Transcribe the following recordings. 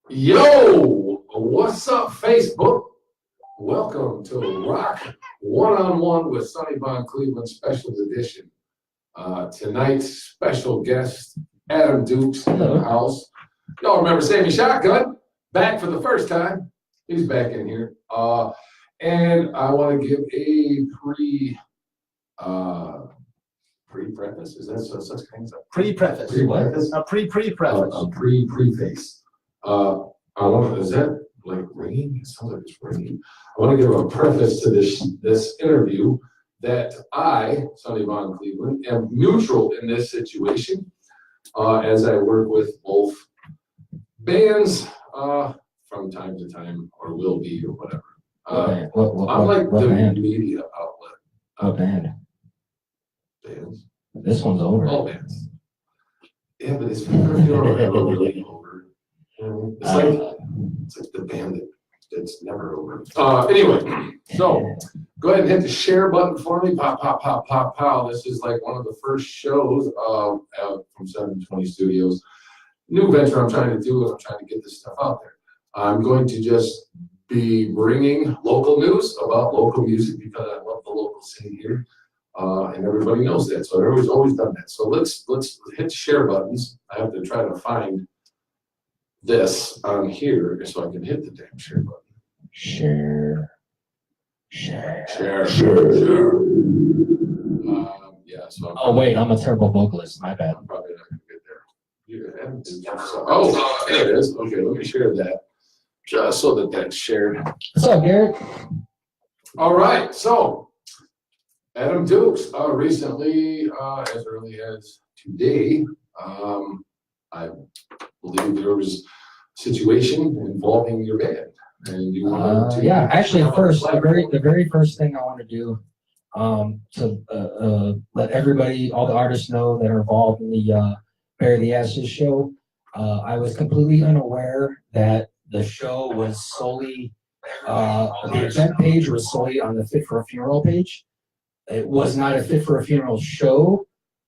Yo, what's up, Facebook? Welcome to Rock One-on-One with Sonny Von Cleveland Special Edition. Tonight's special guest, Adam Dukes in the house. Y'all remember Sammy Shotgun? Back for the first time. He's back in here. And I want to give a pre-preface. Is that such kind of Pre-preface. Pre-preface? A pre-preface. A pre-preface. Is that like ringing? It sounds like it's ringing. I want to give a preface to this interview that I, Sonny Von Cleveland, am neutral in this situation as I work with both bands from time to time, or will be, or whatever. I'm like the band? media outlet. What band? Bands. This one's over. All bands. Yeah, but it's never really over. It's like the band that's never over. Anyway, so go ahead and hit the share button for me. Pop, pop, pop, pop, pow. This is like one of the first shows from 720 Studios. New venture I'm trying to do, and I'm trying to get this stuff out there. I'm going to just be bringing local news about local music because I love the local scene here. And everybody knows that, so everybody's always done that. So let's hit share buttons. I have to try to find this on here so I can hit the damn share button. Share. Yeah. So Oh wait, I'm a terrible vocalist. My bad. I'm probably not gonna get there. Oh, there it is. Okay, let me share that just so that's shared. What's up, Garrett? All right, so Adam Dukes recently, as early as today, I believe there was a situation involving your band, and you wanted to. Yeah, actually, the very first thing I want to do, to let everybody, all the artists know that are involved in the Bury the Ashes show. I was completely unaware that the show was solely, the event page was solely on the Fit for a Funeral page. It was not a Fit for a Funeral show,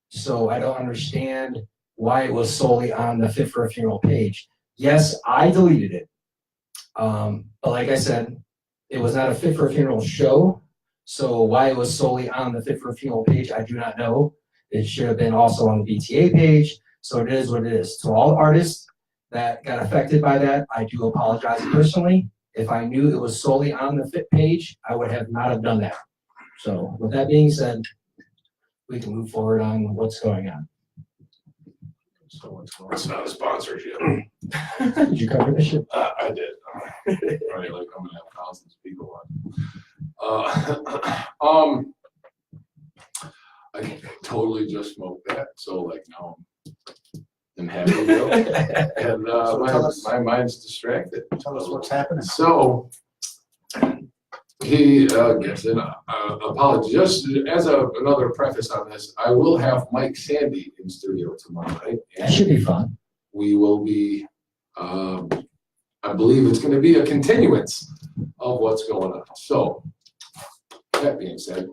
so I don't understand why it was solely on the Fit for a Funeral page. Yes, I deleted it. But like I said, it was not a Fit for a Funeral show, so why it was solely on the Fit for a Funeral page, I do not know. It should have been also on the BTA page, so it is what it is. To all artists that got affected by that, I do apologize personally. If I knew it was solely on the Fit page, I would have not have done that. So with that being said, we can move forward on what's going on. So what's going on? It's not a sponsorship. Did you cover this shit? I did. Right, like I'm gonna have thousands of people on. I totally just smoked that, so like now I'm happy to go, and my mind's distracted. Tell us what's happening. So he gets an apology. Just as another preface on this, I will have Mike Sandy in studio tomorrow night. That should be fun. We will be, I believe it's going to be a continuance of what's going on. So, that being said,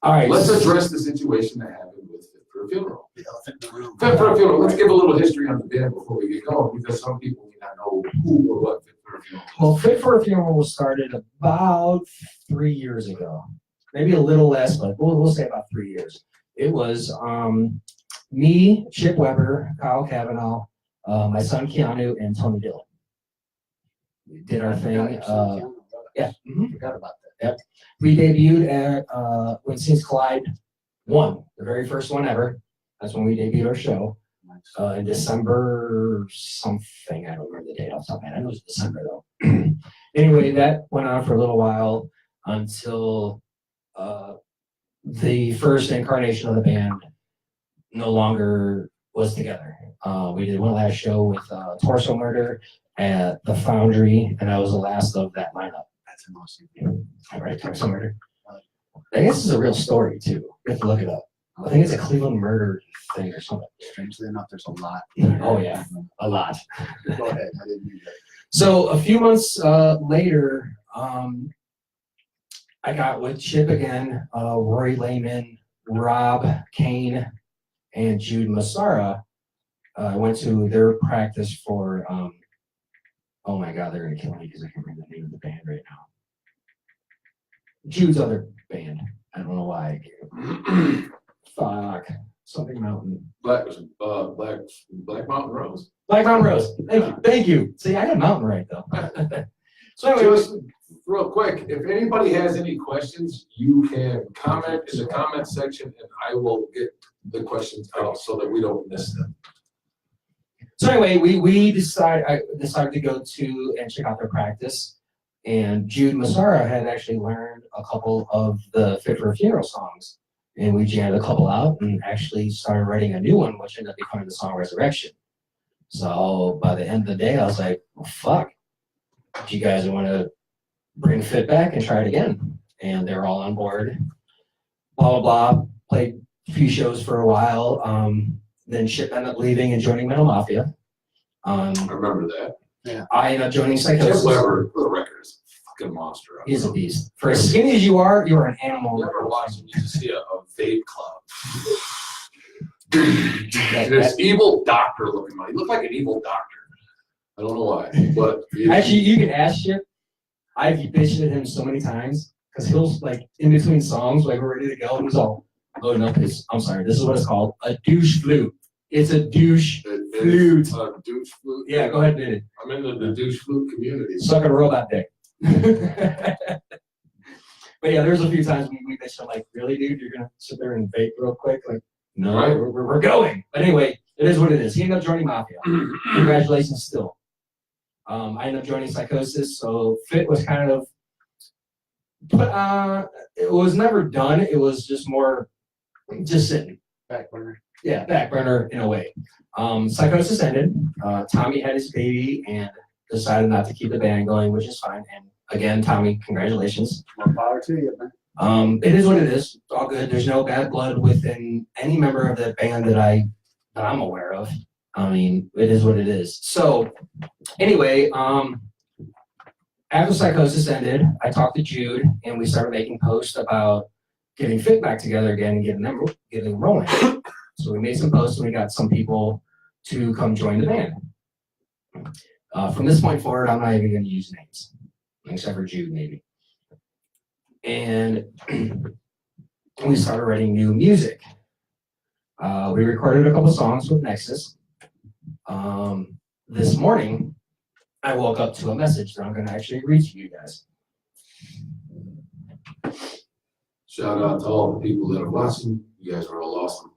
All right. let's address the situation that happened with Fit for a Funeral. The elephant in the room. Fit for a Funeral. Let's give a little history on the band before we get going, because some people may not know who or what Fit for a Funeral is. Well, Fit for a Funeral was started about 3 years ago, maybe a little less, but we'll say about 3 years. It was me, Chip Weber, Kyle Cavanaugh, my son Keanu, and Tony Dillon. We did our thing. Yeah, Forgot about that. yep. We debuted at when Scenes Collide 1, the very first one ever. That's when we debuted our show. In December something, I don't remember the date off the top of my head. I know it was December though. Anyway, that went on for a little while until the first incarnation of the band no longer was together. We did one last show with Torso Murder at the Foundry, and that was the last of that lineup. That's an awesome. All right, Torso Murder. I guess it's a real story too. You have to look it up. I think it's a Cleveland murder thing or something. Strangely enough, there's a lot. Oh yeah, a lot. Go ahead. I didn't mean that. So a few months later, I got with Chip again, Rory Lehman, Rob Kane, and Jude Massara. I went to their practice for Oh my God, they're gonna kill me because I can't remember the name of the band right now. Jude's other band. I don't know why. Fuck. Something Mountain. Black Mountain Rose. Black Mountain Rose. Thank you. Thank you. See, I got Mountain right though. So anyway, Just real quick, if anybody has any questions, you can comment in the comment section and I will get the questions out so that we don't miss them. so anyway, I decided to go to and check out their practice. And Jude Massara had actually learned a couple of the Fit for a Funeral songs. And we jammed a couple out and actually started writing a new one, which ended up becoming the song Resurrection. So by the end of the day, I was like, well, fuck. Do you guys want to bring Fit back and try it again? And they're all on board. Blah, blah, blah. Played a few shows for a while. Then Chip ended up leaving and joining Metal Mafia. I remember that. I ended up joining Chip Psychosis. Weber, for the record, is a fucking monster. He's a beast. For as skinny as you are an animal. Never watched him. You just see a vape club. This evil doctor looking man. He looked like an evil doctor. I don't know why, but Actually, you can ask Chip. I've bitched at him so many times because he'll like in between songs, like we're ready to go, and he's all loading up his. I'm sorry, this is what it's called, a douche flute. It's a douche flute. A douche flute. Yeah, go ahead and do it. I'm in the douche flute community. Suck a robot dick. But yeah, there's a few times we bitched. I'm like, really, dude, you're gonna sit there and vape real quick? Like, no, Right. we're going. But anyway, it is what it is. He ended up joining Mafia. Congratulations, still. I ended up joining Psychosis, so Fit was kind of, but it was never done. It was just more, just sitting. Back burner. Yeah, back burner in a way. Psychosis ended. Tommy had his baby and decided not to keep the band going, which is fine. And again, Tommy, congratulations. More power to you, man. It is what it is. It's all good. There's no bad blood within any member of the band that I'm aware of. I mean, it is what it is. So, anyway, after Psychosis ended, I talked to Jude, and we started making posts about getting Fit back together again and getting them rolling. So we made some posts, and we got some people to come join the band. From this point forward, I'm not even going to use names, except for Jude, maybe. And we started writing new music. We recorded a couple songs with Nexus. This morning, I woke up to a message that I'm going to actually read to you guys. Shout out to all the people that are watching. You guys are all awesome.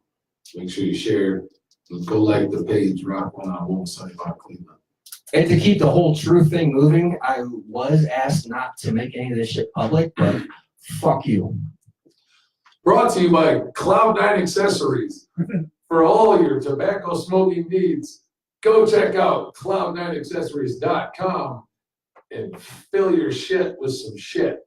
Make sure you share. Go like the page, Rock 101 Sunny Bar Cleveland. And to keep the whole true thing moving, I was asked not to make any of this shit public, but fuck you. Brought to you by Cloud9 Accessories. For all your tobacco smoking needs, go check out cloud9accessories.com and fill your shit with some shit.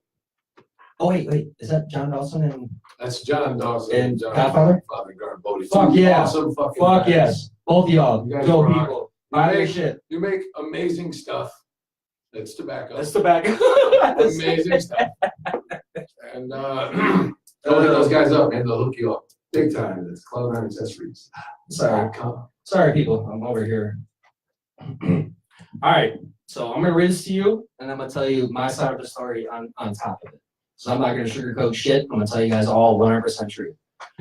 Oh, wait. Is that John Dawson and That's John Dawson And John Godfather? Garbodi. Fuck Two yeah. Awesome fucking fuck guys. yes. Both of y'all. You guys Go rock. people. Buy their shit. You make amazing stuff. That's tobacco. That's tobacco. Amazing stuff. And don't hit those guys up, man. They'll hook you up big time. It's Cloud9 Accessories. Sorry, people. I'm over here. All right. So I'm gonna read this to you, and I'm gonna tell you my side of the story on top of it. So I'm not gonna sugarcoat shit. I'm gonna tell you guys all 100% true.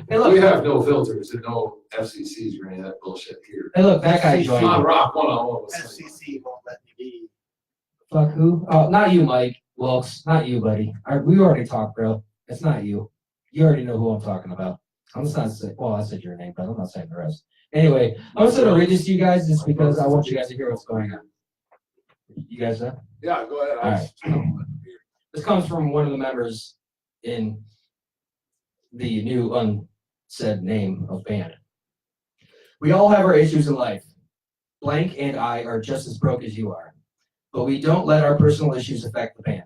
Hey, look. We have no filters and no FCCs or any of that bullshit here. Hey, look. That guy joined. On Rock 101 with Sunny Bar. FCC won't let me be. Fuck who? Oh, not you, Mike Wilkes. Not you, buddy. We already talked, bro. It's not you. You already know who I'm talking about. I'm just not saying. Well, I said your name, but I'm not saying the rest. Anyway, I'm just gonna read this to you guys just because I want you guys to hear what's going on. You guys know? Yeah, go ahead. All right. This comes from one of the members in the new unsaid name of band. We all have our issues in life. Blank and I are just as broke as you are, but we don't let our personal issues affect the band.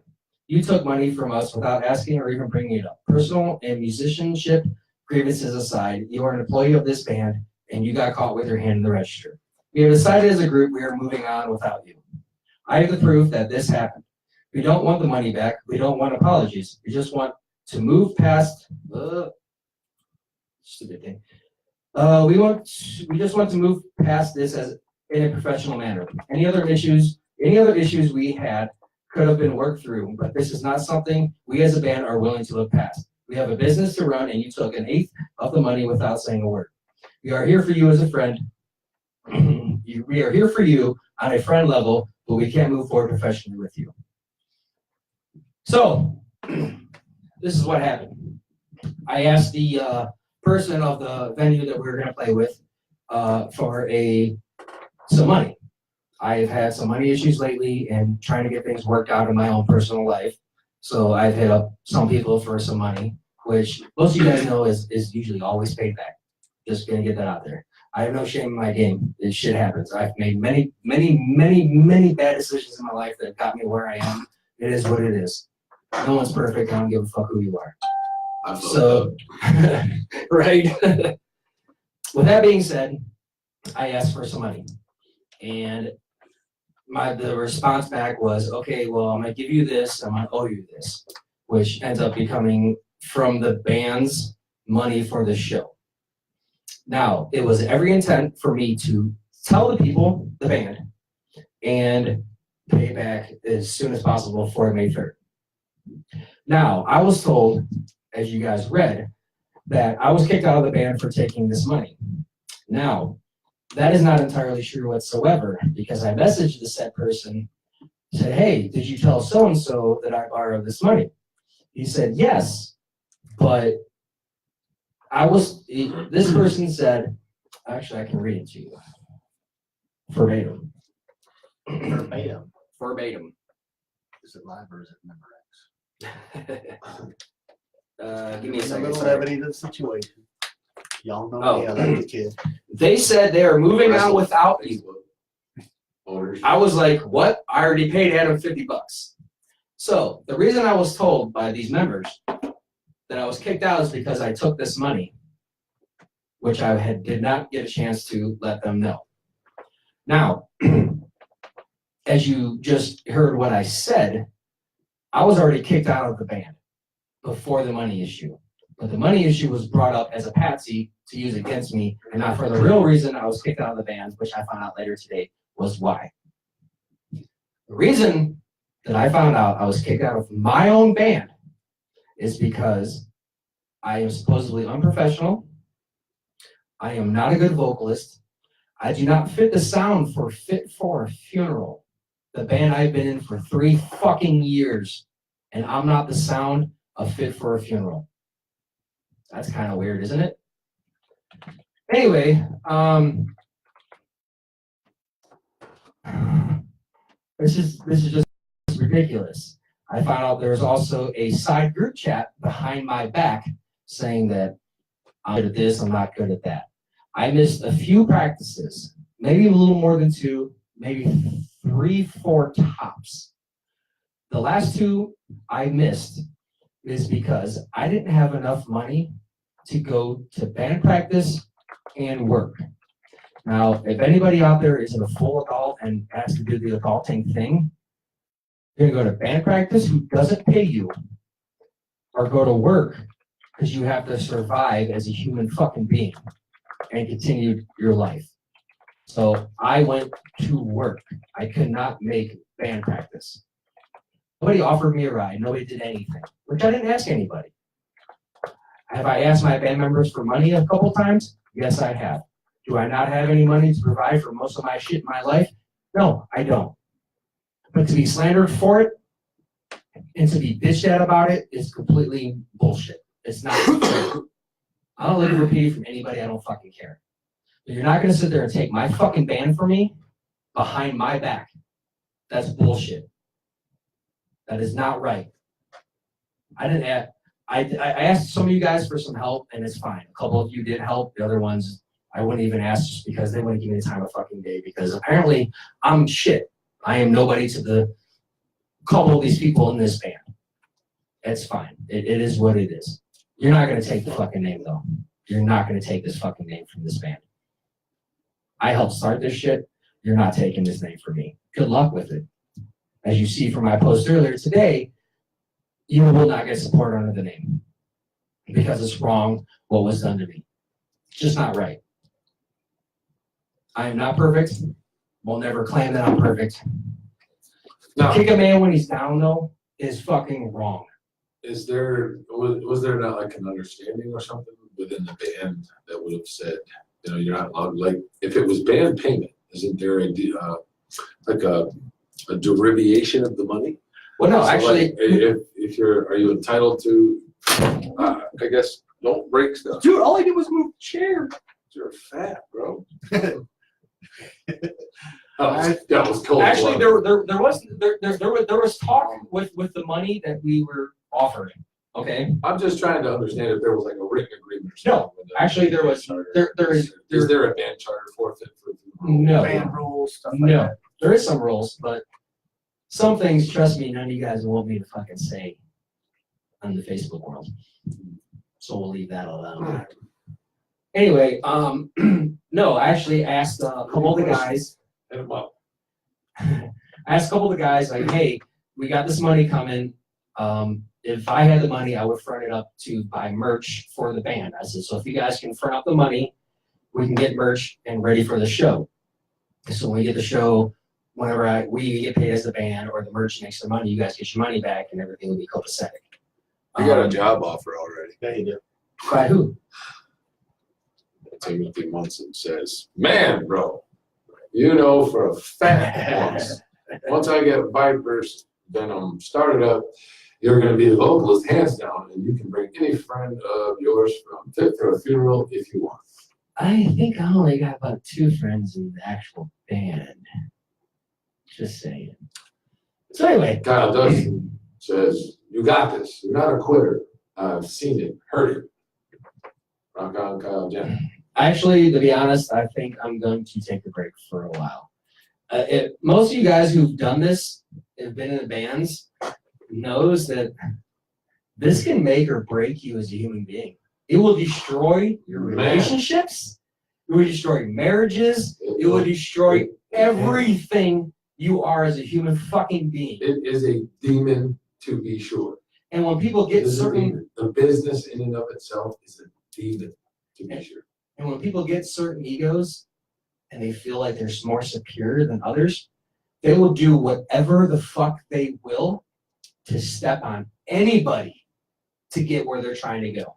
You took money from us without asking or even bringing it up. Personal and musicianship grievances aside, you are an employee of this band and you got caught with your hand in the register. We have decided as a group we are moving on without you. I have the proof that this happened. We don't want the money back. We don't want apologies. We just want to move past stupid thing. We just want to move past this as in a professional manner. Any other issues Any other issues we had could have been worked through, but this is not something we as a band are willing to look past. We have a business to run, and you took an eighth of the money without saying a word. We are here for you as a friend. We are here for you on a friend level, but we can't move forward professionally with you. So, this is what happened. I asked the person of the venue that we were going to play with for some money. I've had some money issues lately and trying to get things worked out in my own personal life. So I've hit up some people for some money, which most of you guys know is usually always paid back. Just gonna get that out there. I have no shame in my game. This shit happens. I've made many bad decisions in my life that got me where I am. It is what it is. No one's perfect. I don't give a fuck who you are. So, right. With that being said, I asked for some money, and the response back was, okay, well, I'm gonna give you this. I'm gonna owe you this, which ends up becoming from the band's money for the show. Now, it was every intent for me to tell the people, the band, and pay it back as soon as possible before May 3rd. Now, I was told, as you guys read, that I was kicked out of the band for taking this money. Now, that is not entirely true whatsoever, because I messaged the said person, said, hey, did you tell so-and-so that I borrowed this money? He said, yes, but this person said, actually, I can read it to you. Verbatim. Verbatim. Is it live or is it member Give me a X? second. Little Sorry. levity to the situation. Y'all know Oh. me, I like the kid. They said they are moving on without you. Owners. I was like, what? I already paid Adam $50. So the reason I was told by these members that I was kicked out is because I took this money, which I did not get a chance to let them know. Now, as you just heard what I said, I was already kicked out of the band before the money issue. But the money issue was brought up as a patsy to use against me, and not for the real reason I was kicked out of the band, which I found out later today was why. The reason that I found out I was kicked out of my own band is because I am supposedly unprofessional. I am not a good vocalist. I do not fit the sound for Fit for a Funeral, the band I've been in for 3 fucking years, and I'm not the sound of Fit for a Funeral. That's kind of weird, isn't it? Anyway, this is just ridiculous. I found out there's also a side group chat behind my back saying that I'm good at this, I'm not good at that. I missed a few practices, maybe a little more than 2, maybe 3, 4 tops. The last 2 I missed is because I didn't have enough money to go to band practice and work. Now, if anybody out there is a full adult and has to do the adulting thing, you're gonna go to band practice who doesn't pay you, or go to work because you have to survive as a human fucking being and continue your life. So I went to work. I could not make band practice. Nobody offered me a ride. Nobody did anything, which I didn't ask anybody. Have I asked my band members for money a couple times? Yes, I have. Do I not have any money to provide for most of my shit in my life? No, I don't. But to be slandered for it and to be bitched at about it is completely bullshit. It's not fair. I don't live repeating from anybody. I don't fucking care. But you're not going to sit there and take my fucking band from me behind my back. That's bullshit. That is not right. I didn't ask. I asked some of you guys for some help, and it's fine. A couple of you did help. The other ones, I wouldn't even ask just because they wouldn't give me the time of fucking day, because apparently I'm shit. I am nobody to the couple of these people in this band. It's fine. It is what it is. You're not going to take the fucking name, though. You're not going to take this fucking name from this band. I helped start this shit. You're not taking this name from me. Good luck with it. As you see from my post earlier today, you will not get support under the name because it's wrong what was done to me. It's just not right. I am not perfect. Will never claim that I'm perfect. Now, Kick a man when he's down though is fucking wrong. was there not like an understanding or something within the band that would have said, you're not allowed, like, if it was band payment, isn't there like a derivation of the money? Well, no, So, actually, like, if are you entitled to, I guess, don't break stuff. dude, all I did was move the chair. You're fat, bro. That was cold. Actually, there was talk with the money that we were offering. Okay. I'm just trying to understand if there was like a written agreement or something. No, actually, there was. Is there a band charter forfeit for? No. Band rules, stuff like No, that. there is some rules, but some things, trust me, none of you guys want me to fucking say on the Facebook world. So we'll leave that alone. Anyway, no, I actually asked a couple of the guys. Hit 'em up. I asked a couple of the guys, like, hey, we got this money coming. If I had the money, I would front it up to buy merch for the band. I said, so if you guys can front up the money, we can get merch and ready for the show. So when we get the show, whenever we get paid as the band or the merch makes the money, you guys get your money back and everything will be copacetic. You got a job offer already. Yeah, you do. By who? Timothy Munson says, man, bro, for a fact once I get Viper's Venom started up, you're going to be the vocalist hands down, and you can bring any friend of yours from Fit for a funeral if you want. I think I only got about 2 friends in the actual band. Just saying. So anyway. Kyle Dustin says, you got this. You're not a quitter. I've seen it, heard it. Rock on, Kyle Jenner. Actually, to be honest, I think I'm going to take a break for a while. Most of you guys who've done this, have been in the bands, knows that this can make or break you as a human being. It will destroy your relationships. It will destroy marriages. It will destroy everything you are as a human fucking being. It is a demon, to be sure. And when people get the business in and of itself is a demon, to be sure. And when people get certain egos and they feel like they're more superior than others, they will do whatever the fuck they will to step on anybody to get where they're trying to go.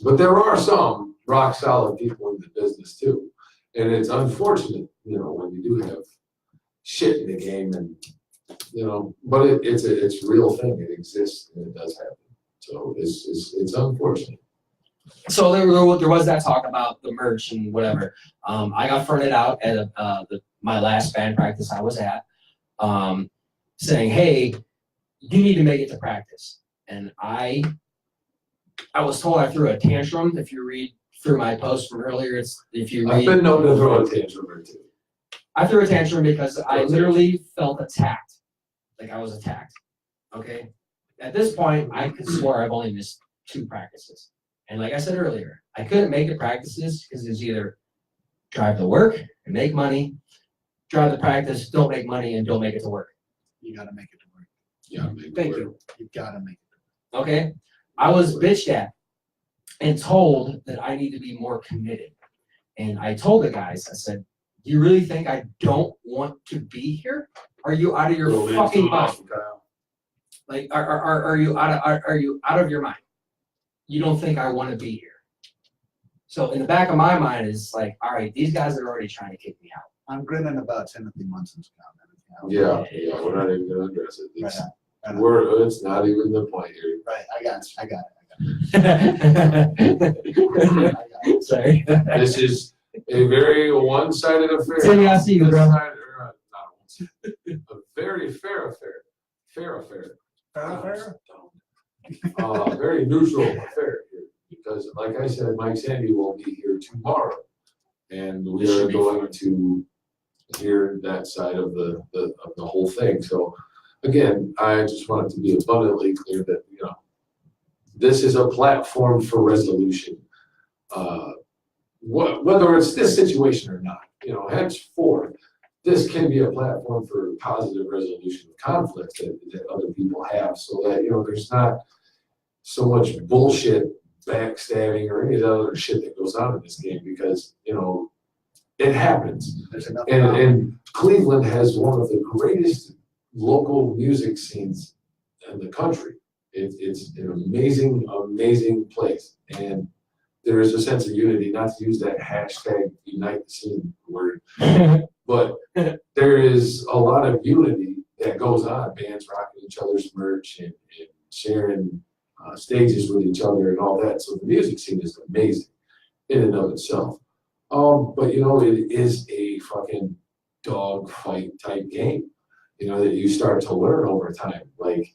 But there are some rock solid people in the business too. And it's unfortunate, when you do have shit in the game and, but it's a real thing. It exists and it does happen. So it's unfortunate. So there was that talk about the merch and whatever. I got fronted out at my last band practice I was at, saying, hey, you need to make it to practice. And I was told I threw a tantrum. If you read through my post from earlier, I've been known to throw a tantrum or two. I threw a tantrum because I literally felt attacked. Like I was attacked. Okay? At this point, I could swear I've only missed 2 practices. And like I said earlier, I couldn't make the practices because it was either drive to work and make money, drive to practice, don't make money, and don't make it to work. You gotta make it to work. Yeah, Thank you. You gotta make it. Okay? I was bitched at and told that I need to be more committed. And I told the guys, I said, do you really think I don't want to be here? Are you out of your fucking mind? Like, are you out of your mind? You don't think I want to be here? So in the back of my mind is like, all right, these guys are already trying to kick me out. I'm grinning about Timothy Munson's comment. Yeah, we're not even gonna address it. Right. It's not even the point here. Right, I got it. Sorry. This is a very one-sided affair. Timmy, I see you, bro. A very fair affair. Fair affair. Fair? Very neutral affair here, because like I said, Mike Sandy will be here tomorrow, and we are going to hear that side of the whole thing. So again, I just want it to be abundantly clear that this is a platform for resolution, whether it's this situation or not. Henceforth, this can be a platform for positive resolution of conflicts that other people have, so that there's not so much bullshit, backstabbing, or any of the other shit that goes on in this game, because it happens. And Cleveland has one of the greatest local music scenes in the country. It's an amazing, amazing place. And there is a sense of unity, not to use that hashtag unite the scene word, but there is a lot of unity that goes on. Bands rocking each other's merch and sharing stages with each other and all that. So the music scene is amazing in and of itself. But you know, it is a fucking dog fight type game, you know, that you start to learn over time. Like,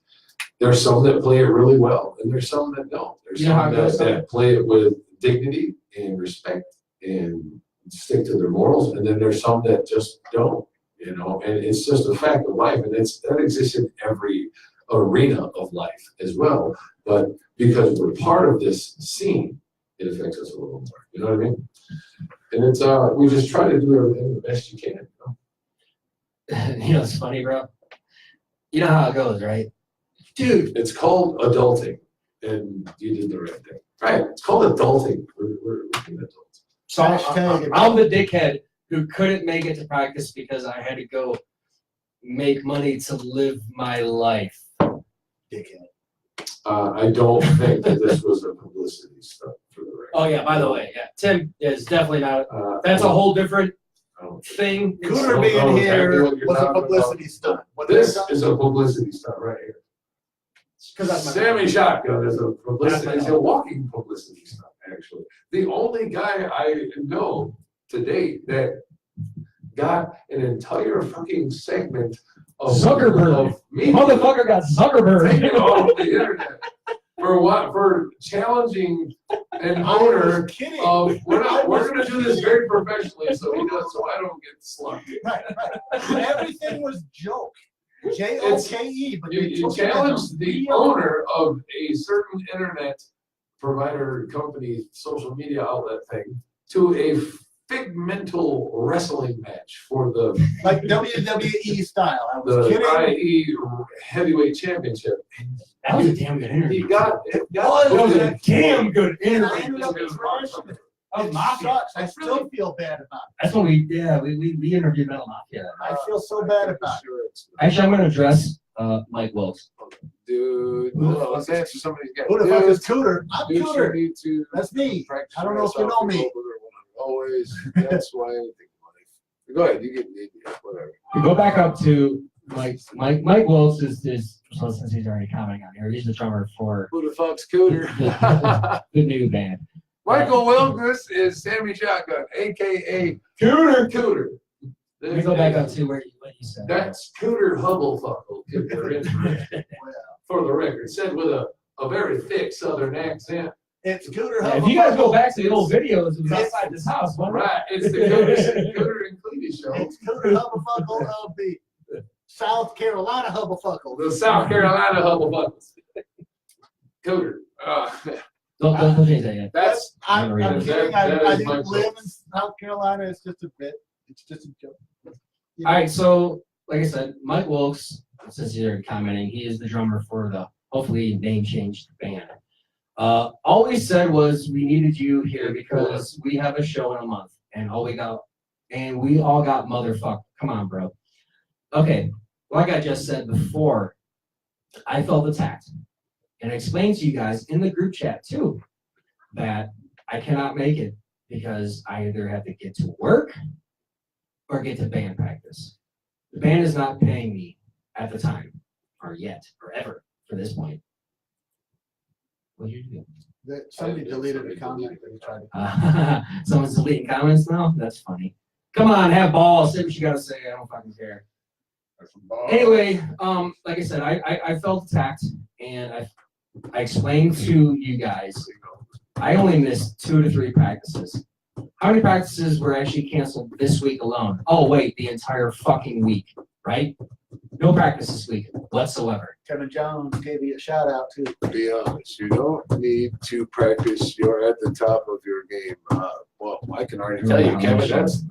there's some that play it really well, and there's some that don't. There's some that play it with dignity and respect and stick to their morals, and then there's some that just don't, you know, and it's just a fact of life, and that exists in every arena of life as well. But because we're part of this scene, it affects us a little more, you know what I mean? And it's we just try to do everything the best you can, you know? You know, it's funny, bro. You know how it goes, right? Dude, it's called adulting, and you did the right thing. Right, it's called adulting. We're adults. So I'm the dickhead who couldn't make it to practice because I had to go make money to live my life. Dickhead. I don't think that this was a publicity stunt for the record. Oh yeah, by the way, yeah, Tim is definitely not. That's a whole different thing. Cooter being here was a publicity stunt. This is a publicity stunt right here. That's my Sammy Shotgun is a publicity, is a walking publicity stunt, actually. The only guy I know to date that got an entire fucking segment of Zuckerberg. Me. Motherfucker got Zuckerberg. Taken off the internet. For what? For challenging an owner of, we're gonna do this very professionally so I don't get slugged. Right. Everything was joke. J-O-K-E, but You challenged the owner of a certain internet provider company, social media outlet thing, to a figmental wrestling match for the like WWE style. I was kidding. IE heavyweight championship. That was a damn good interview. That was a damn good And I interview. ended up trashing it. Oh, Mafia. Sucks. I still feel bad about it. That's when we interviewed Metal Mafia. I feel so bad about it. Actually, I'm gonna address Mike Wilkes. Dude, let's answer somebody's guy. Who the fuck is Cooter? I'm Dude, Cooter. you need to That's me. practice I don't know if you know me. Always, that's why anything in life. Go ahead, you get the idea, whatever. To go back up to Mike Wilkes is so since he's already commenting on here, he's the drummer for Who the fuck's Cooter? the new band. Michael Wilkes is Sammy Shotgun, aka Cooter. There Let me go back up to what you said. That's Cooter Hubblefuckle, if you're interested. For the record, said with a very thick southern accent. It's Cooter. Yeah, if you guys go back to the old videos, it was outside this house. Right, it's the Cooter and Cleety show. It's Cooter Hubbufuckle of the South Carolina Hubbufuckle. The South Carolina Hubbufuckles. Cooter. Don't change that yet. That's I'm kidding. that I is my didn't live choice. in South Carolina. It's just a bit. It's just a joke. All right, so like I said, Mike Wilkes, since you're commenting, he is the drummer for the hopefully name changed band. All we said was we needed you here because we have a show in a month, and we all got motherfucked. Come on, bro. Okay, like I just said before, I felt attacked, and I explained to you guys in the group chat too that I cannot make it because I either have to get to work or get to band practice. The band is not paying me at the time, or yet, or ever, for this point. What did you do? Somebody deleted a comment that he tried to. Someone's deleting comments now? That's funny. Come on, have balls. Say what you gotta say. I don't fucking care. Anyway, like I said, I felt attacked, and I explained to you guys, I only missed 2 to 3 practices. How many practices were actually canceled this week alone? Oh, wait, the entire fucking week, right? No practice this week whatsoever. Kevin Jones gave you a shout out too. To be honest, you don't need to practice. You're at the top of your game. Well, I can already tell you, Kevin, that's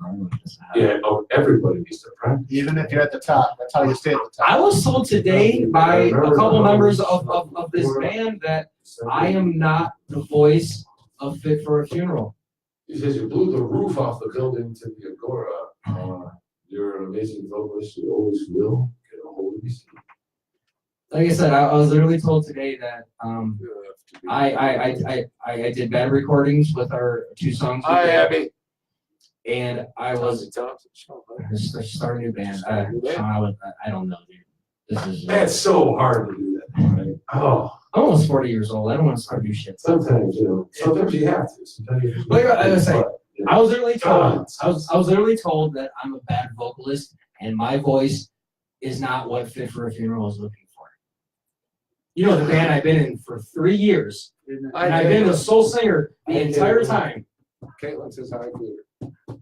Everybody needs to practice. Even if you're at the top, that's how you stay at the top. I was told today by a couple members of this band that I am not the voice of Fit for a Funeral. He says you blew the roof off the building to the Agora. You're an amazing vocalist. You always will. Get hold of you. Like I said, I was literally told today that You have to be- I did bad recordings with our 2 songs. we Hi, did, Abby. and I was Thompson Show, huh? start a new band. Start a new band? Sean, I don't know, dude. This is That's so hard to do that, right? Oh, I'm almost 40 years old. I don't want to start new shit. sometimes you have to. Sometimes you Like I was saying, But, I was literally told. God. I was literally told that I'm a bad vocalist and my voice is not what Fit for a Funeral is looking for. You know, the band I've been in for 3 years, and I've been the sole singer the entire time. Caitlin says hi, Peter.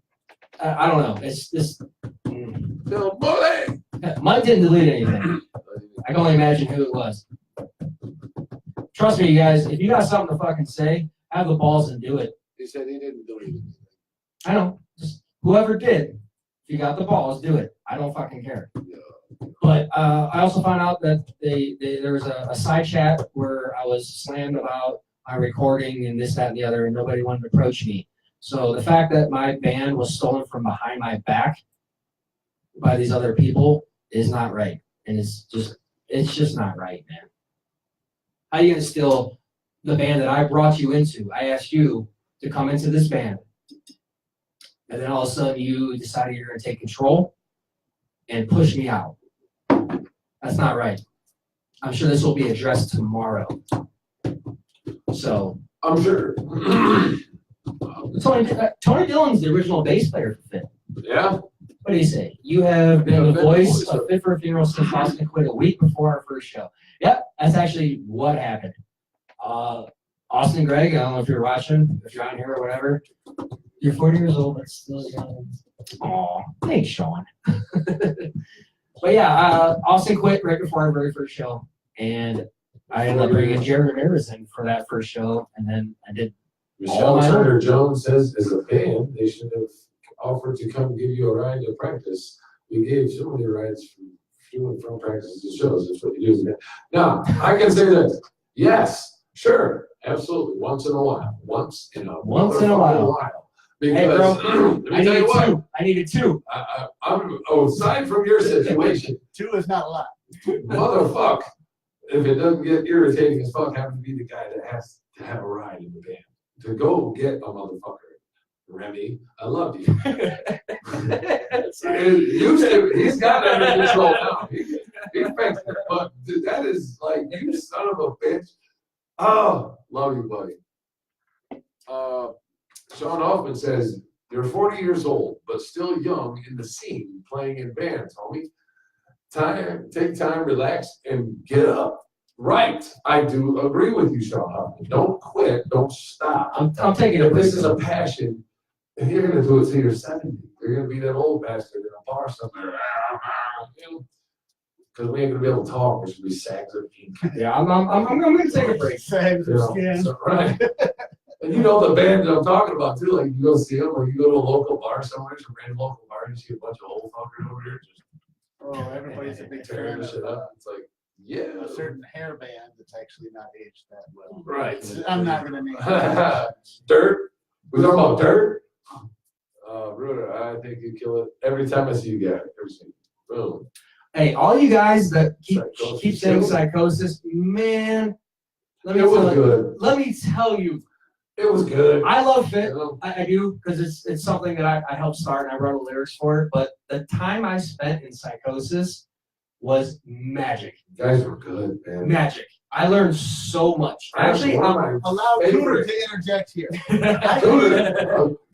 I don't know. It's just. Mm. Bill Bully! Mike didn't delete anything. I can only imagine who it was. Trust me, you guys. If you got something to fucking say, have the balls and do it. He said he didn't do anything. I know. Just whoever did, if you got the balls, do it. I don't fucking care. But I also found out that there was a side chat where I was slammed about my recording and this, that, and the other, and nobody wanted to approach me. So the fact that my band was stolen from behind my back by these other people is not right. And it's just not right, man. How are you gonna steal the band that I brought you into? I asked you to come into this band. And then all of a sudden you decided you're gonna take control and push me out. That's not right. I'm sure this will be addressed tomorrow. So I'm sure. Tony Dillon's the original bass player for Fit. Yeah. What do you say? You have been the voice of Fit for a Funeral since Austin quit a week before our first show. Yep, that's actually what happened. Austin Gregg, I don't know if you're watching, if you're on here or whatever. You're 40 years old, but still young. Aw, thanks, Sean. But yeah, Austin quit right before our very first show. And I ended up bringing Jared Ramirez in for that first show. And then I did. Michelle Turner Jones says, as a band, they should have offered to come give you a ride to practice. We gave so many rides to and from practices to shows. That's what you do. Now, I can say this. Yes, sure, absolutely. Once in a while. Once in a while. Because, Hey, bro, let me tell you what. I needed 2. I'm aside from your situation, 2 is not a lot. motherfuck, if it doesn't get irritating as fuck, having to be the guy that has to have a ride in the band. To go get a motherfucker. Remy, I love you. He's got it under control now. He's fixed it. But dude, that is like, you son of a bitch. Oh, love you, buddy. Sean Hoffman says, you're 40 years old, but still young in the scene, playing in bands, homie. Take time, relax, and get up. Right. I do agree with you, Sean Hoffman. Don't quit. Don't stop. I'm taking If a this is a passion, and you're going to do it till you're 70, you're going to be that old bastard in a bar somewhere. Because we ain't going to be able to talk. There's going to be sags of ink. Yeah, I'm going to take a break. Saves You of know, skin. so, right. And you know the band that I'm talking about too. Like you go see them, or you go to a local bar somewhere, some random local bar, and you see a bunch of old fuckers over here just Oh, everybody's a big tearing fan the shit of up. It's like, yeah. a certain hair band that's actually not aged that well. Right. I'm not gonna name it. Dirt. We're talking about Dirt. Bruder, I think you kill it every time I see you guys. Every single. Boom. Hey, all you guys that Psychosis. keep saying psychosis, man, It was good. let me tell you, It was good. I love Fit. You know? I do, because it's something that I helped start and I wrote the lyrics for it. But the time I spent in Psychosis was magic. You guys were good, man. Magic. I learned so much. Actually, I'm Allow Cooter favorite. to interject here.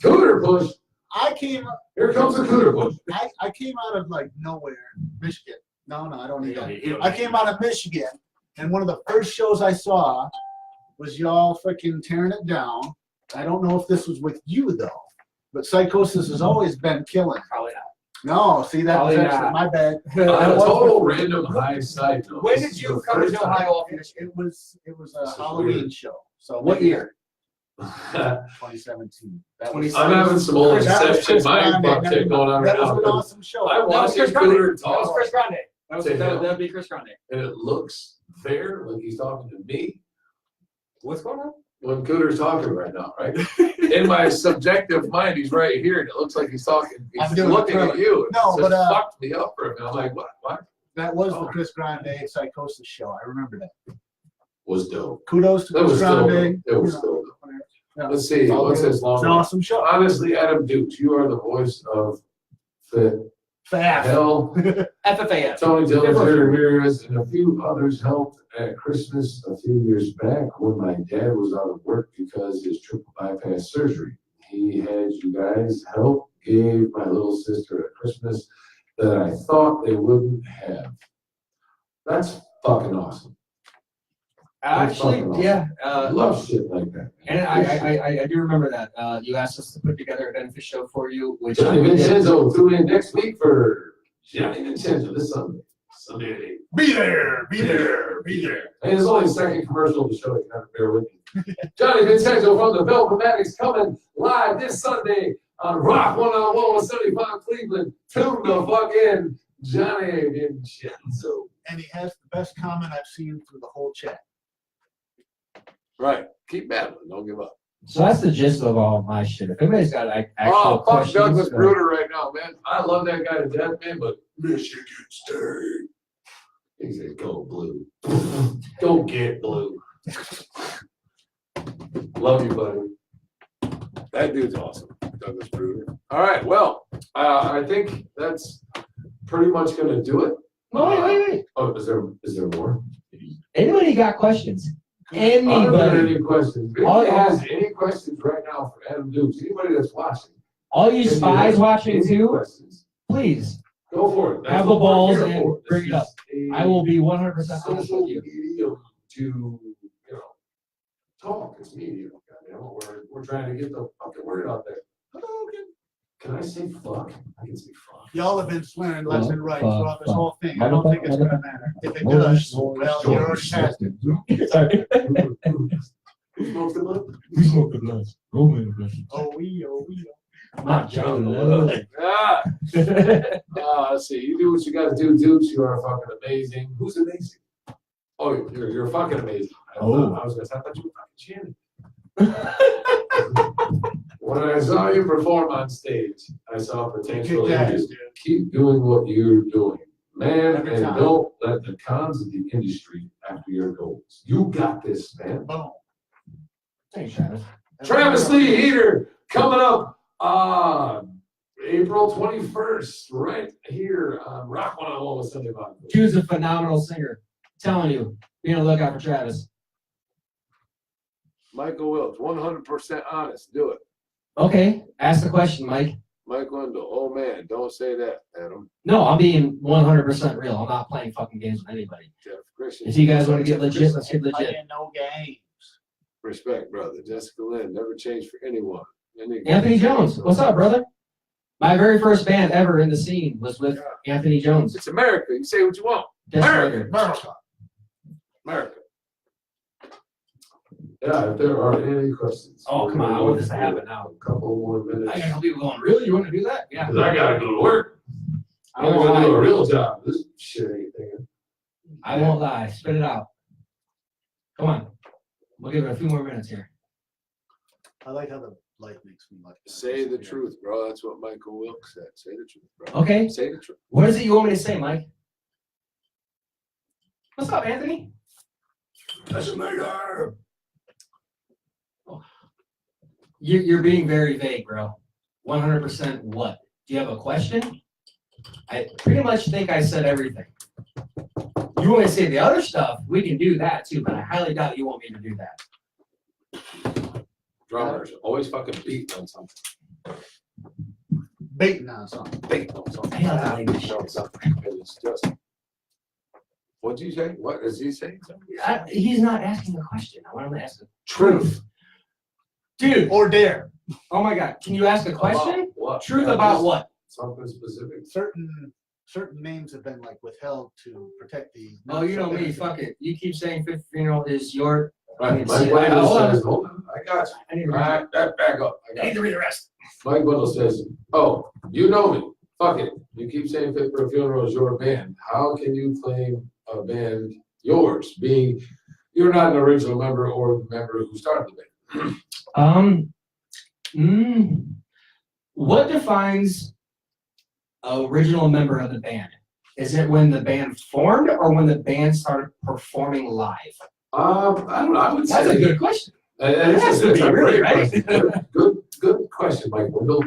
Cooter push. I came Here comes the cooter push. I came out of like nowhere, Michigan. No, I don't need that. I came out of Michigan, and one of the first shows I saw was y'all freaking tearing it down. I don't know if this was with you though, but Psychosis has always been killing. Probably not. No, see that was Probably actually not. my bad. On a total random high side note. When this did is you the come to first time- Ohio? It was a This is Halloween weird. show. So What year? 2017. That was, I'm having some old That was Inception Chris mind Grande. fuck shit going on right that was now. an awesome show. I That was watched Chris Cooter Grande. That was talk, Chris Grande. That would be Chris Grande. and it looks fair, like he's talking to me. What's going on? When Cooter's talking right now, right? In my subjective mind, he's right here, and it looks like he's talking. I'm He's doing looking it at you. No, It just but, fucked me up for a minute. I'm like, what? That was the Chris Grande Psychosis show. I remember that. Was dope. Kudos to That was Chris still Grande. dope. It was you know, still dope. yeah. Let's see, what's this It's long an one? awesome show. Honestly, Adam Dukes, you are the voice of the Fast. hell. FFAF. Tony Dillon, Jerry Ramirez, and a few others helped at Christmas a few years back when my dad was out of work because his triple bypass surgery. He had you guys help, gave my little sister a Christmas that I thought they wouldn't have. That's fucking awesome. Actually, yeah. I love shit like that. And I do remember that. You asked us to put together a benefit show for you, which Johnny Vincenzo, tune in next week for Johnny Vincenzo this Sunday. Sunday. Be there. Be there. Be there. And it's only the second commercial of the show. You have to bear with me. Johnny Vincenzo from the Velvomatics coming live this Sunday on Rock 101.75 Cleveland. Tune the fuck in, Johnny Vincenzo. And he has the best comment I've seen through the whole chat. Right. Keep battling. Don't give up. So that's the gist of all my shit. If anybody's got like actual Oh, fuck questions, Douglas Bruder right now, man. I love that guy to death, man, but Michigan State. He said, go blue. Go get blue. Love you, buddy. That dude's awesome. Douglas Bruder. All right. Well, I think that's pretty much gonna do it. No, wait. Oh, is there more? Anybody got questions? Are there Anybody? any questions? If All- anybody has any questions right now for Adam Dukes, anybody that's watching? All you if you spies have watching any too, questions, please go for it. That's have the what we're balls here and for. bring it up. This is I will be 100% honest social with you. medium to, talk. It's media. Goddamn, we're trying to get the fucking word out there. Can I say fuck? I can say fuck. Y'all have been swearing left and right throughout this whole thing. I Motherfucker, don't think it's gonna matter. If it does, well, you already passed it. Sorry. Who smokes the blunt? We smoke the blunts. Roman blunts. Oh, we. Not John Love. ah, let's see. You do what you gotta do, Dukes. You are fucking amazing. Who's amazing? Oh, you're fucking amazing. I was gonna say, I thought you were fucking chanting. When I saw you perform on stage, I saw potential Kick in ass, you. dude. Keep doing what you're doing, man, Every and time. don't let the cons of the industry after your goals. You got this, man. Boom. Thanks, Travis. Travis Lee Heater coming up April 21st, right here on Rock 101 with Sunday Vibe. He was a phenomenal singer. Telling you, be on the lookout for Travis. Michael Wilkes, 100% honest. Do it. Okay, ask the question, Mike. Mike Wendell. Oh man, don't say that, Adam. No, I'm being 100% real. I'm not playing fucking games with anybody. Jeff Christian. If you guys want to get legit, let's get I legit. didn't know games. Respect, brother. Jessica Lynn. Never changed for anyone. Anthony Jones, what's up, brother? My very first band ever in the scene was with Anthony Jones. It's America. You can say what you want. Destroyer. America. America. Yeah, if there are any questions. Oh, come on, I want this to happen now. A couple more minutes. I got some people going, really? You want to do that? Yeah. Because I gotta go to work. I I'm won't gonna do a lie. real job. This shit ain't thinking. I won't lie. Spit it out. Come on. We'll give it a few more minutes here. I like how the light makes me like. Say the truth, bro. That's what Michael Wilkes said. Say the truth, bro. Okay. Say the truth. What is it you want me to say, Mike? What's up, Anthony? That's a murder. You're being very vague, bro. 100% what? Do you have a question? I pretty much think I said everything. You want me to say the other stuff? We can do that too, but I highly doubt you want me to do that. Drummers always fucking beat on something. Baiting on something. Beat on something. I don't like this shit. It's just. What'd you say? What is he saying? He's not asking a question. I want him to ask a Truth. dude. Or dare. Oh my God! Can you ask a question? About what? Truth Yeah, about just what? Something specific. Certain names have been like withheld to protect the. Oh, you know me. Fuck it. You keep saying fifth funeral is your. Right. See, Mike Wendell hold on. says, hold on, I got you. I need to All read right, back up. I I got need you. to read the rest. Mike Wendell says, oh, you know me. Fuck it. You keep saying Fit for a Funeral is your band. How can you claim a band yours, being you're not an original member or the member who started the band? What defines an original member of the band? Is it when the band formed or when the band started performing live? I don't know, I would say. That's a good question. It has to be, really, right? Good question, Mike Wendell.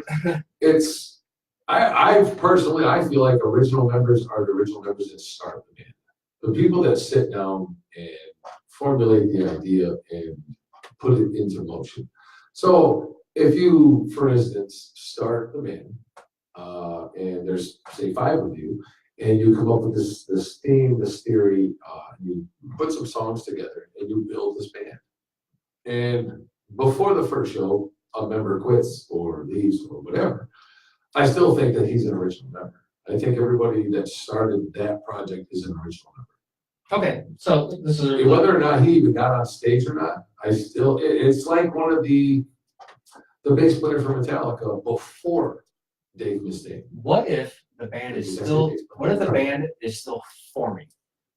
I personally, I feel like original members are the original members that start the band. The people that sit down and formulate the idea and put it into motion. So if you, for instance, start the band, and there's, say, 5 of you, and you come up with this theme, this theory, you put some songs together and you build this band. And before the first show, a member quits or leaves or whatever, I still think that he's an original member. I think everybody that started that project is an original member. Okay, so this is Whether or not he even got on stage or not, it's like one of the bass player for Metallica before Dave Mustaine. what if the band is still forming?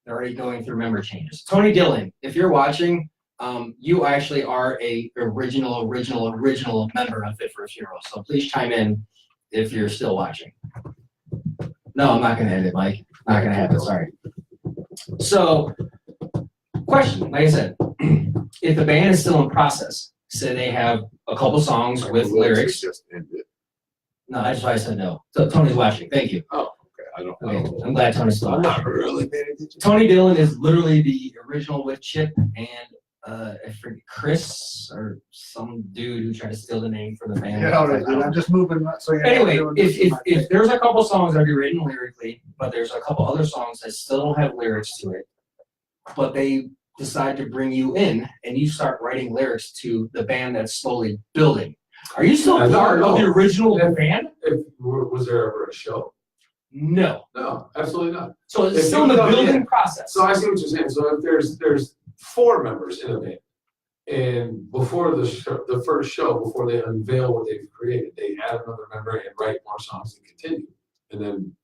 They're already going through member changes. Tony Dillon, if you're watching, you actually are a original member of Fit for a Funeral. So please chime in if you're still watching. No, I'm not gonna end it, Mike. Not gonna happen, sorry. So, question, like I said, if the band is still in process, say they have a couple songs with lyrics. Just ended. No, that's why I said no. So Tony's watching, thank you. Oh, okay. I don't Okay, know. I'm glad Tony's still I'm watching. not really paying attention. Tony Dillon is literally the original with Chip and I forget, Chris or some dude who tried to steal the name from the band. Yeah, all right, dude, I'm just moving. So you're not Anyway, doing this in my if face. there's a couple songs already written lyrically, but there's a couple other songs that still don't have lyrics to it, but they decide to bring you in and you start writing lyrics to the band that's slowly building. Are you still part of the original band? Was there ever a show? No. No, absolutely not. So it's If still in you the come building in- process. So I see what you're saying. So if there's 4 members in a band, and before the first show, before they unveil what they've created, they add another member and write more songs and continue. And then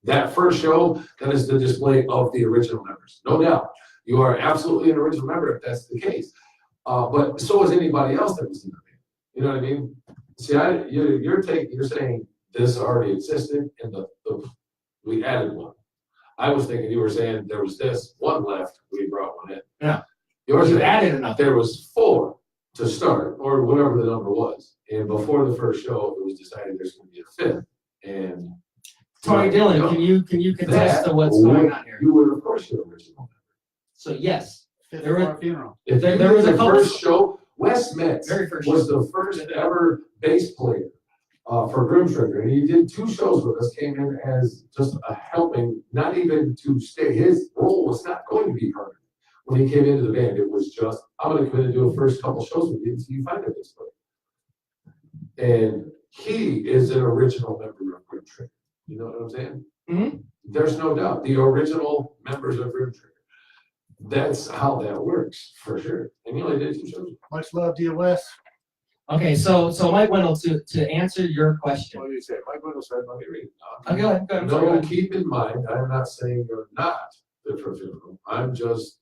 that first show, that is the display of the original members. No doubt. You are absolutely an original member if that's the case. But so is anybody else that was in the band. You know what I mean? See, you're saying this already existed and we added one. I was thinking you were saying there was this one left, we brought one in. Yeah. Yours You is added another. there was 4 to start, or whatever the number was. And before the first show, it was decided there's gonna be a 5th. And Tony Dillon, can you contest to what's going on here? You were, of course, your original. So yes, Fit there for were- a funeral. If There there was was a the couple- first show, Wes Metz very first was the first ever bass player for Grim Trigger, and he did 2 shows with us. Came in as just a helping, not even to stay. His role was not going to be heard when he came into the band. It was just, I'm going to come in and do a first couple shows with you until you find a bass player. And he is an original member of Grim Trigger. You know what I'm saying? Mm-hmm. There's no doubt. The original members of Grim Trigger. That's how that works, for sure. And he only did 2 shows. Much love to you, Wes. Okay, so Mike Wendell, to answer your question. What do you say? Mike Wendell said, let me read. Oh, go ahead, I'm sorry, go No, ahead. keep in mind, I'm not saying you're not fit for a funeral. I'm just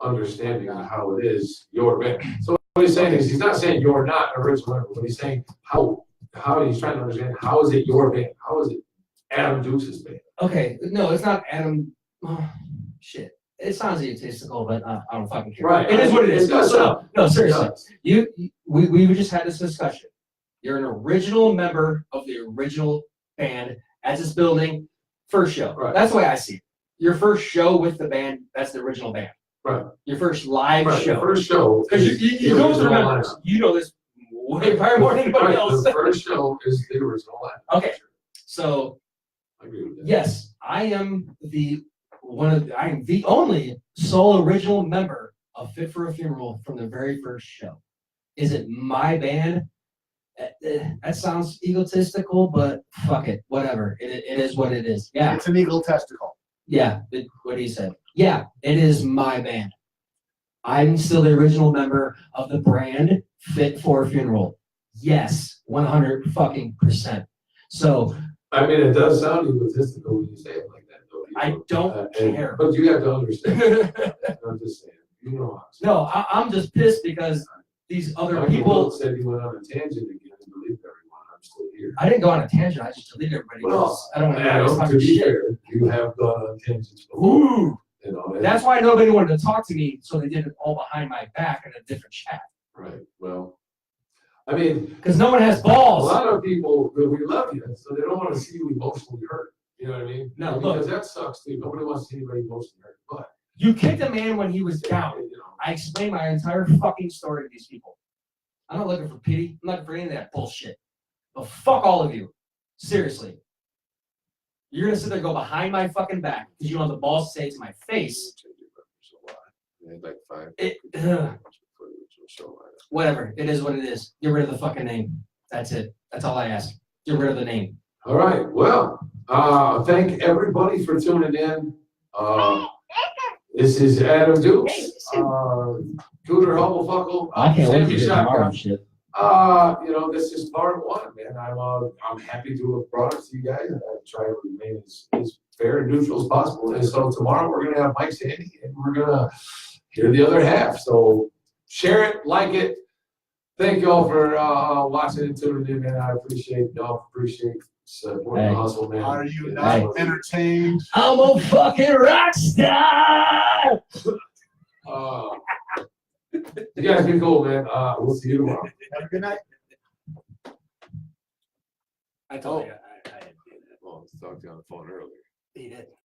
understanding how it is your band. So what he's saying is, he's not saying you're not an original member, but he's saying how he's trying to understand, how is it your band? How is it Adam Dukes' band? Okay, no, it's not Adam. Oh, shit. It sounds egotistical, but I don't fucking care. Right. It is what it is. It does No, seriously. Yes. We just had this discussion. You're an original member of the original band as it's building first show. Right. That's the way I see it. Your first show with the band, that's the original band. Right. Your first live Right, the show. first show. Because is you the know the original members. lineup. You know this way probably more than anybody Right, else. the first show is the original lineup. Okay. So I agree with that. yes, I am the only sole original member of Fit for a Funeral from the very first show. Is it my band? That sounds egotistical, but fuck it, whatever. It is what it is. Yeah, It's an eagle testicle. yeah. What he said. Yeah, it is my band. I'm still the original member of the brand Fit for a Funeral. Yes, 100%. So I mean, it does sound egotistical when you say it like that, though. I don't care. But you have to understand. I'm just saying, you know how. No, I'm just pissed because these other Michael people. said he went on a tangent again and believed everyone. I'm still here. I didn't go on a tangent. I just deleted everybody. Well, because I don't want to Adam, talk to be shit. fair, you have gone on tangents before, Ooh, you know. and- that's why nobody wanted to talk to me, so they did it all behind my back in a different chat. Right, well, I mean, Because no one has a balls. lot of people, we love you, so they don't want to see you emotionally hurt. You know what I mean? No, because look. that sucks too. Nobody wants to see anybody emotionally hurt. But You kicked a man when he was down. you know, I explained my entire fucking story to these people. I'm not looking for pity. I'm not looking for any of that bullshit. But fuck all of you. Seriously. You're gonna sit there and go behind my fucking back because you don't have the balls to say it to my face. They had like 5 Whatever. It is what it is. Get rid of the fucking name. That's it. That's all I ask. Get rid of the name. all right. Well, thank everybody for tuning in. This is Adam Dukes. Cooter Hubblefuckle. I can't wait to hear Shotgun. tomorrow shit. You know, this is part one, man. I'm happy to have brought it to you guys, and I try to remain as fair and neutral as possible. And so tomorrow we're gonna have Mike Sandy, and we're gonna hear the other half. So share it, like it. Thank you all for watching and tuning in, man. I appreciate y'all. Appreciate supporting the hustle, man. Are you It is not what it is. entertained? I'm a fucking rock star! You guys be cool, man. We'll see you tomorrow. Have a good night. I told you. Well, I was talking to you on the phone earlier. He did.